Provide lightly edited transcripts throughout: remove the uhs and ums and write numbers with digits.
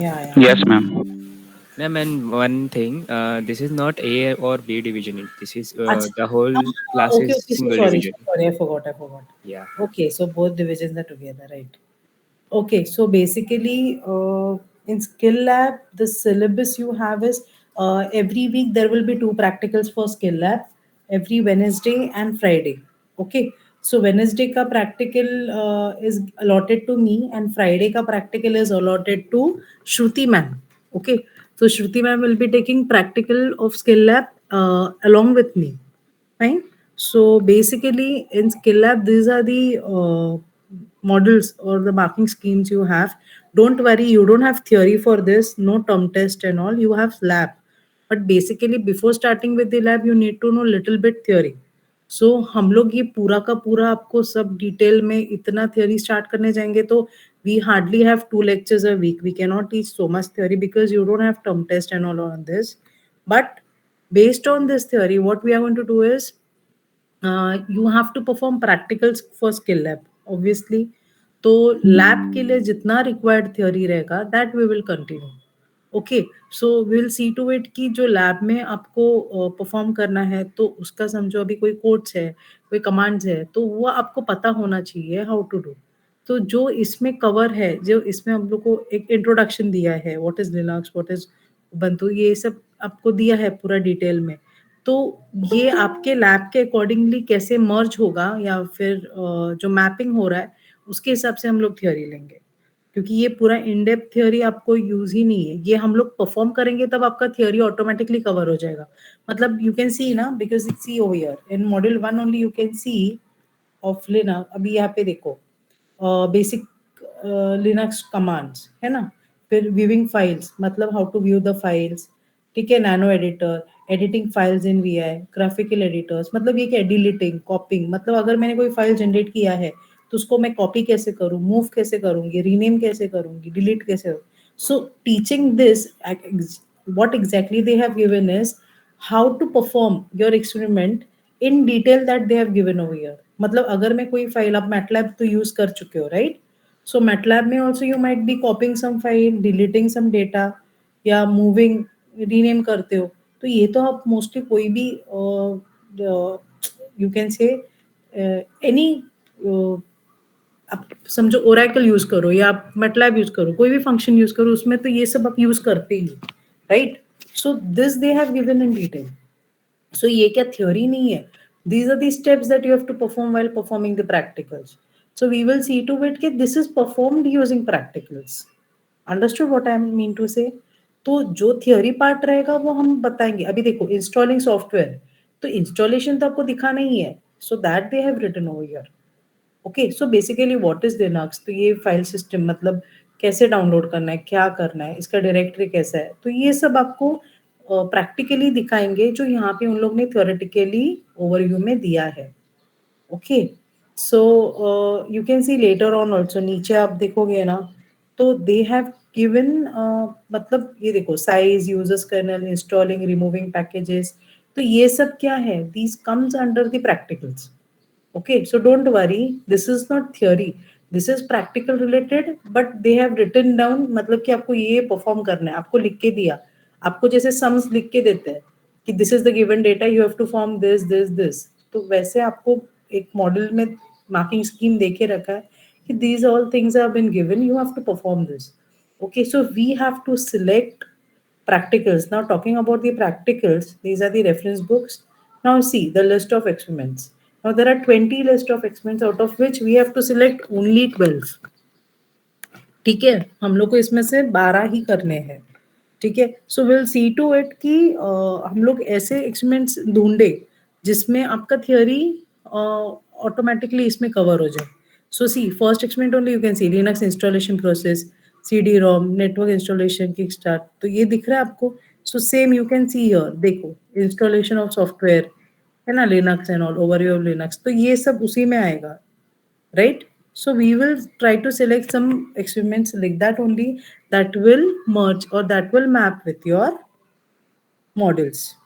Yeah, yeah. Yes, ma'am. Ma'am, and one thing, this is not A or B division. This is Achha. the whole class Okay, is okay. So single sorry, so division. sorry. I forgot. I forgot. Yeah. Okay, so both divisions are together, right? Okay, so basically, in Skill Lab, the syllabus you have is every week there will be two practicals for Skill Lab, every Wednesday and Friday. Okay, so Wednesday ka practical is allotted to me, and Friday ka practical is allotted to Shruti ma'am. Okay, so Shruti ma'am will be taking practical of Skill Lab along with me. Fine. So basically, in Skill Lab, these are the models or the marking schemes you have. Don't worry, you don't have theory for this, no term test and all. You have lab. But basically, before starting with the lab, you need to know little bit theory. सो हम लोग ये पूरा का पूरा आपको सब detail में इतना थ्योरी स्टार्ट करने जाएंगे तो we hardly have 2 lectures a week. We cannot teach so much theory because you don't have term test and all on this. But based on this theory, what we are going to do is you have to perform practicals for skill lab obviously. तो lab के लिए जितना required theory रहेगा that we will continue. Okay, so will see to it कि जो lab में आपको perform करना है तो उसका समझो अभी कोई कोड्स है, कोई कमांड्स है, तो वो आपको पता होना चाहिए हाउ टू डू. तो जो इसमें कवर है, जो इसमें हम लोग को एक इंट्रोडक्शन दिया है, what is Linux, what is Ubuntu, ये सब आपको दिया है पूरा डिटेल में. तो ये आपके लैब के अकॉर्डिंगली कैसे मर्ज होगा या फिर जो मैपिंग हो रहा है उसके हिसाब से हम लोग थ्योरी लेंगे. क्योंकि ये पूरा इन डेप्थ थ्योरी आपको यूज ही नहीं है, ये हम लोग परफॉर्म करेंगे तब आपका थ्योरी ऑटोमेटिकली कवर हो जाएगा. मतलब यू कैन सी ना, because it's see over here in module 1 only you can see off लेना. अभी यहाँ पे देखो बेसिक लिनक्स कमांड्स है ना, फिर व्यूइंग फाइल्स मतलब how to view the files. ठीक है, nano editor, editing files in V I, graphical editors मतलब ये क्या, डिलीटिंग, कॉपिंग मतलब अगर मैंने कोई फाइल जनरेट किया है तो उसको मैं कॉपी कैसे करूँ, मूव कैसे करूँगी, रीनेम कैसे करूँगी, डिलीट कैसे करूँ. So teaching this, what exactly they have given is how to perform your experiment in detail that they have given over here. मतलब अगर मैं कोई फाइल, आप मैटलैब तो यूज कर चुके हो राइट. सो मैटलैब में also you might be copying some file, deleting some data या मूविंग, रीनेम करते हो. तो ये तो आप मोस्टली कोई भी यू कैन से एनी, आप समझो ओरेकल यूज करो या आप मैटलैब यूज करो, कोई भी फंक्शन यूज करो, उसमें तो ये सब आप यूज करते ही, right. So this they have given in detail. So ये क्या थ्योरी नहीं है. These are the steps that you have to perform while performing the practicals. So we will see to it कि this is performed using practicals. Understood what I mean to say? तो जो theory part रहेगा वो हम बताएंगे. अभी देखो installing software, तो इंस्टॉलेशन तो आपको दिखाना ही है. So that they have written over here. Okay, so basically what is Linux, तो ये फाइल सिस्टम मतलब कैसे डाउनलोड करना है, क्या करना है, इसका डायरेक्टरी कैसा है, तो ये सब आपको प्रैक्टिकली दिखाएंगे जो यहाँ पे उन लोग ने थ्योरेटिकली ओवरव्यू में दिया है. Okay, so you can C later on also, नीचे आप देखोगे ना तो दे हैव गिवन, मतलब ये देखो size, users kernel, installing, removing packages, तो ये सब क्या है, these comes under the practicals. Okay, so don't worry. This is not theory. This is practical related, but they have written down मतलब कि आपको ये perform करना है, आपको लिख के दिया. आपको जैसे sums लिख के देते हैं कि this is the given data, you have to form this, this, this. तो वैसे आपको एक मॉडल में marking scheme देके रखा है कि these all things have been given, you have to perform this. Okay, so we have to select practicals. Now talking about the practicals, these are the reference books. Now see the list of experiments. Now there are 20 list of experiments out of which we have to select only 12. ठीक है, हम लोग को इसमें से 12 ही करने हैं. ठीक है, so will see to it कि हम लोग ऐसे एक्सपेरिमेंट्स ढूंढे जिसमें आपका थियोरी ऑटोमेटिकली इसमें कवर हो जाए. So see first experiment only you can see Linux installation process, CD ROM, network installation, kick start, तो ये दिख रहा है आपको. So same you can see here, देखो इंस्टॉलेशन ऑफ सॉफ्टवेयर है ना, Linux and all, overview of Linux, तो ये सब उसी में आएगा, right? So we will try to select some experiments like that only, that will merge or that will map with your models.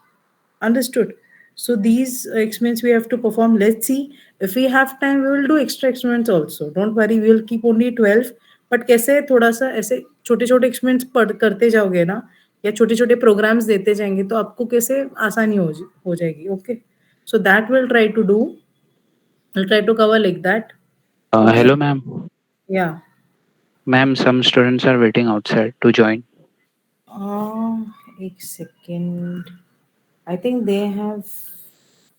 Understood? So these experiments we have to perform. Let's see if we have time. We will do extra experiments also. Don't worry. We will keep only 12. But कैसे थोड़ा सा ऐसे छोटे छोटे experiments पढ़ करते जाओगे ना, या छोटे छोटे प्रोग्राम्स देते जाएंगे, तो आपको कैसे आसानी हो जाएगी. Okay, so that will try to do, will try to cover like that. Okay. Hello, ma'am. या. Ma'am, some students are waiting outside to join. एक second. I think they have.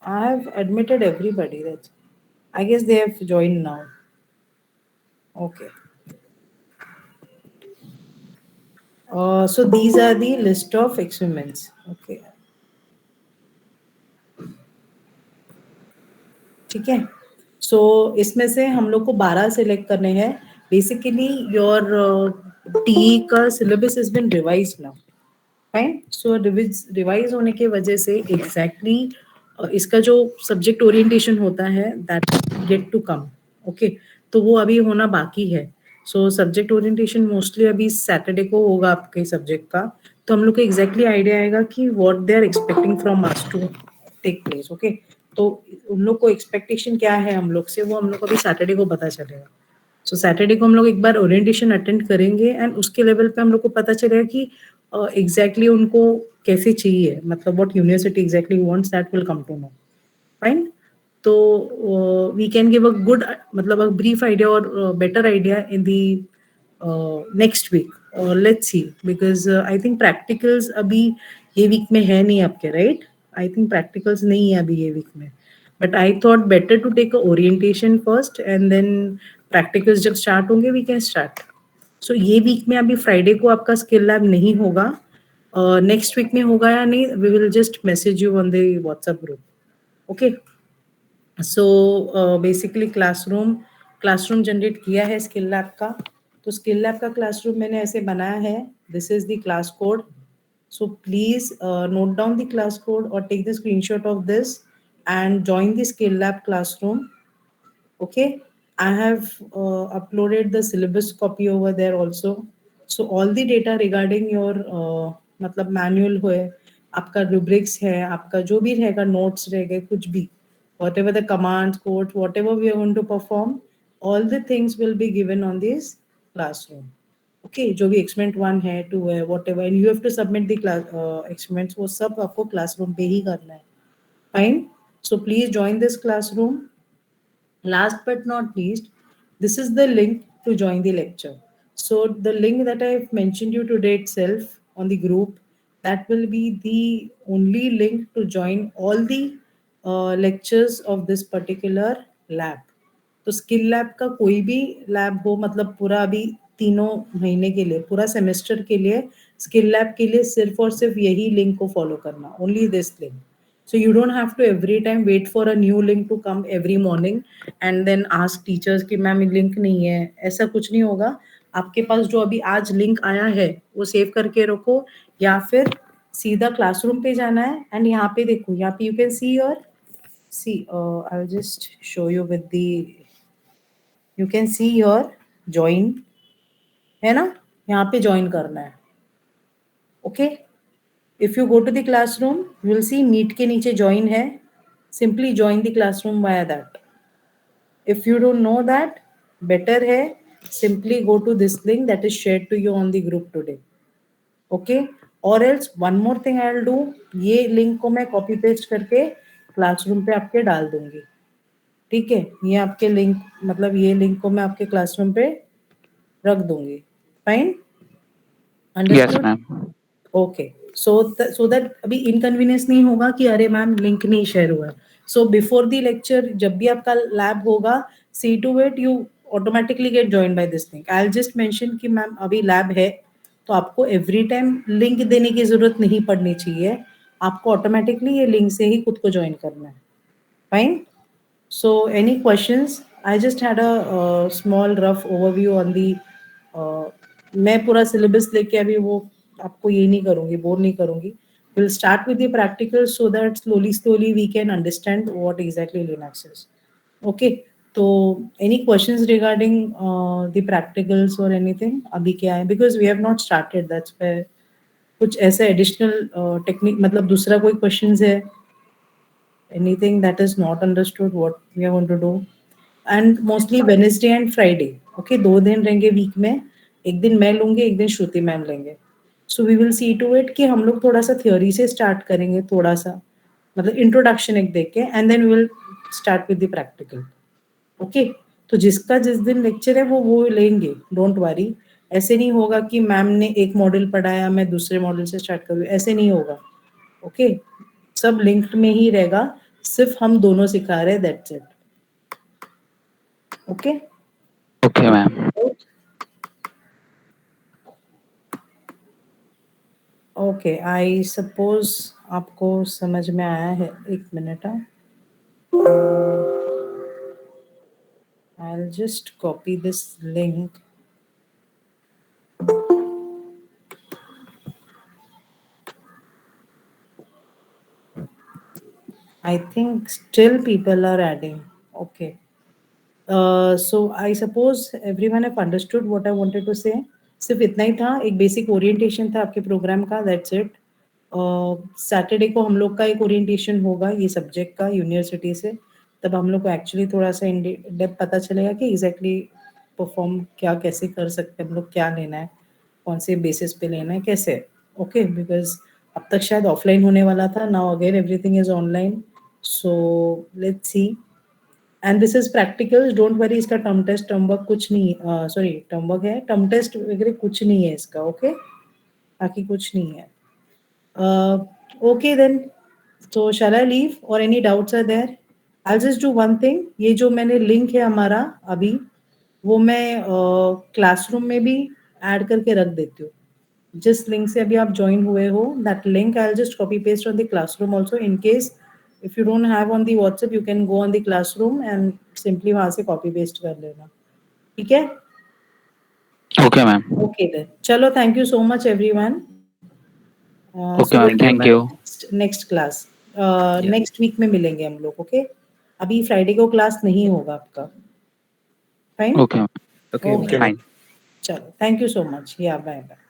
I have admitted everybody. That I guess they have joined now. Okay. So these are the list of experiments. Okay. ठीक है. सो इसमें से हम लोग को 12 select करने हैं. बेसिकली योर टी का syllabus is been revise now. Fine. So revise होने की वजह से एग्जैक्टली इसका जो सब्जेक्ट ओरिएंटेशन होता है that get to come. Okay, तो वो अभी होना बाकी है. सो सब्जेक्ट ओरिएंटेशन मोस्टली अभी सैटरडे को होगा आपके सब्जेक्ट का. तो हम लोग को एग्जैक्टली आइडिया आएगा कि what they are expecting from us to take place. Okay, तो उन लोग को एक्सपेक्टेशन क्या है हम लोग से, वो हम लोग को अभी सैटरडे को पता चलेगा. सो सैटरडे को हम लोग एक बार ओरिएंटेशन अटेंड करेंगे एंड उसके लेवल पे हम लोग को पता चलेगा कि एग्जैक्टली उनको कैसे चाहिए, मतलब what university exactly wants, that will come to know. Fine. तो we can give a good, मतलब अ ब्रीफ आइडिया और better idea in the next week. Let's see, because I think practicals अभी ये week में है नहीं आपके, right? आई think practicals नहीं है अभी ये वीक में. But I thought better to take a orientation first and then practicals जब स्टार्ट होंगे वी कैन स्टार्ट. सो ये वीक में अभी फ्राइडे को आपका स्किल लैब नहीं होगा. नेक्स्ट वीक में होगा या नहीं, we will just message you on the WhatsApp group. Okay. So basically classroom generate किया है स्किल लैब का. तो स्किल लैब का क्लासरूम मैंने ऐसे बनाया है. This is the class code. So please note down the class code और take the screenshot of this and join the skill lab classroom. Okay, I have uploaded the syllabus copy over there also. So all the data regarding your मतलब manual है, आपका rubrics है, आपका जो भी रहेगा, notes रहेगा, कुछ भी, whatever the commands, codes, whatever we are going to perform, all the things will be given on this classroom. Okay, जो भी experiment 1 है, 2 है, whatever, and you have to submit the class experiments, वो सब आपको classroom पे ही करना है. Fine. So please join this classroom. Last but not least, this is the link to join the lecture. So the link that I have mentioned you today itself on the group, that will be the only link to join all the lectures of this particular lab. तो skill lab का कोई भी lab हो, मतलब पूरा अभी 3 महीने के लिए, पूरा सेमेस्टर के लिए स्किल लैब के लिए सिर्फ और सिर्फ यही लिंक को फॉलो करना, only this link. So you don't have to every time wait for a new link to come every morning and then ask teachers कि मैम लिंक नहीं है. ऐसा कुछ नहीं होगा. आपके पास जो अभी आज लिंक आया है वो सेव करके रखो, या फिर सीधा क्लासरूम पे जाना है एंड यहाँ पे देखो, यहाँ पे you can see your, see I will just show you with the, you can see your join, है ना? यहाँ पे ज्वाइन करना है. ओके. If you go to the classroom, you will see meet के नीचे join है. Simply join the classroom via that. If you don't know that, better है simply go to this link that is shared to you on the group today. Okay? Or else one more thing I'll do, ये link को मैं copy paste करके classroom पे आपके डाल दूंगी. ठीक है? ये आपके link, मतलब ये link को मैं आपके classroom पे रख दूंगी. Fine? Yes, Understood? ma'am. Okay. So that अभी इनकन्वीनियंस नहीं होगा कि अरे मैम लिंक नहीं शेयर हुआ. सो बिफोर द लेक्चर जब भी आपका लैब होगा, see to it you automatically get join by this link. I will just mention कि मैम अभी लैब है, तो आपको एवरी टाइम लिंक देने की जरूरत नहीं पड़नी चाहिए. आपको ऑटोमेटिकली ये लिंक से ही खुद को ज्वाइन करना है. Fine. So, any questions? I just had a small rough overview on the. मैं पूरा syllabus लेके अभी वो आपको ये नहीं करूँगी, बोर नहीं करूँगी. We'll start with the practical so that slowly we can understand what exactly Linux is. Okay. तो any questions regarding the practicals or anything? अभी क्या है? Because we have not started. That's why कुछ ऐसे additional technique, मतलब दूसरा कोई questions है? Anything that is not understood what we are going to do? And mostly Wednesday and Friday. Okay, 2 दिन रहेंगे वीक में. एक दिन मैं लूंगी, एक दिन श्रुति मैम लेंगे. So we will see to it कि हम लोग थोड़ा सा थ्योरी से स्टार्ट करेंगे, थोड़ा सा मतलब इंट्रोडक्शन एक देख के, and then we will start with the practical. Okay, तो जिसका जिस दिन लेक्चर है वो लेंगे, डोंट वरी. ऐसे नहीं होगा कि मैम ने एक मॉडल पढ़ाया मैं दूसरे मॉडल से स्टार्ट करूँ, ऐसे नहीं होगा. ओके, सब लिंक्ड में ही रहेगा, सिर्फ हम दोनों सिखा रहे हैं, that's it. Okay Okay, ma'am. Okay, I suppose आपको समझ में आया है. एक minute. I'll just copy this link. I think still people are adding. Okay. So I suppose everyone have understood what I wanted to say. सिर्फ इतना ही था, एक बेसिक ओरिएंटेशन था आपके प्रोग्राम का, दैट्स इट. सैटरडे को हम लोग का एक ओरिएंटेशन होगा ये सब्जेक्ट का यूनिवर्सिटी से. तब हम लोग को एक्चुअली थोड़ा सा इन डेप्थ पता चलेगा कि एग्जैक्टली परफॉर्म क्या कैसे कर सकते हैं हम लोग, क्या लेना है, कौन से बेसिस पे लेना है, कैसे. ओके, बिकॉज अब तक शायद ऑफलाइन होने वाला था, now again everything is online. So let's see. And this is practical, don't worry. इसका टर्म टेस्ट टर्म वर्क कुछ नहीं, सॉरी टर्म वर्क है, टर्म टेस्ट वगैरह कुछ नहीं है इसका. ओके, बाकी कुछ नहीं है. Okay then, so shall I leave or any doubts are there? I'll just do one thing. ये जो मैंने लिंक है हमारा अभी, वो मैं क्लासरूम में भी ऐड करके रख देती हूँ. जिस लिंक से अभी आप ज्वाइन हुए हो, that link I'll just copy paste on the classroom also, in case if you don't have on the WhatsApp you can go on the classroom and simply वहाँ से copy paste कर लेना. ठीक है? Okay, ma'am. Okay then. चलो, thank you so much everyone. Okay, ma'am. Thank you. Next class next week में मिलेंगे हम लोग. ओके, अभी फ्राइडे को क्लास नहीं होगा आपका. Fine. Okay, ma'am. Okay. Okay. Fine. चलो, थैंक यू सो मच. या बाय बाय.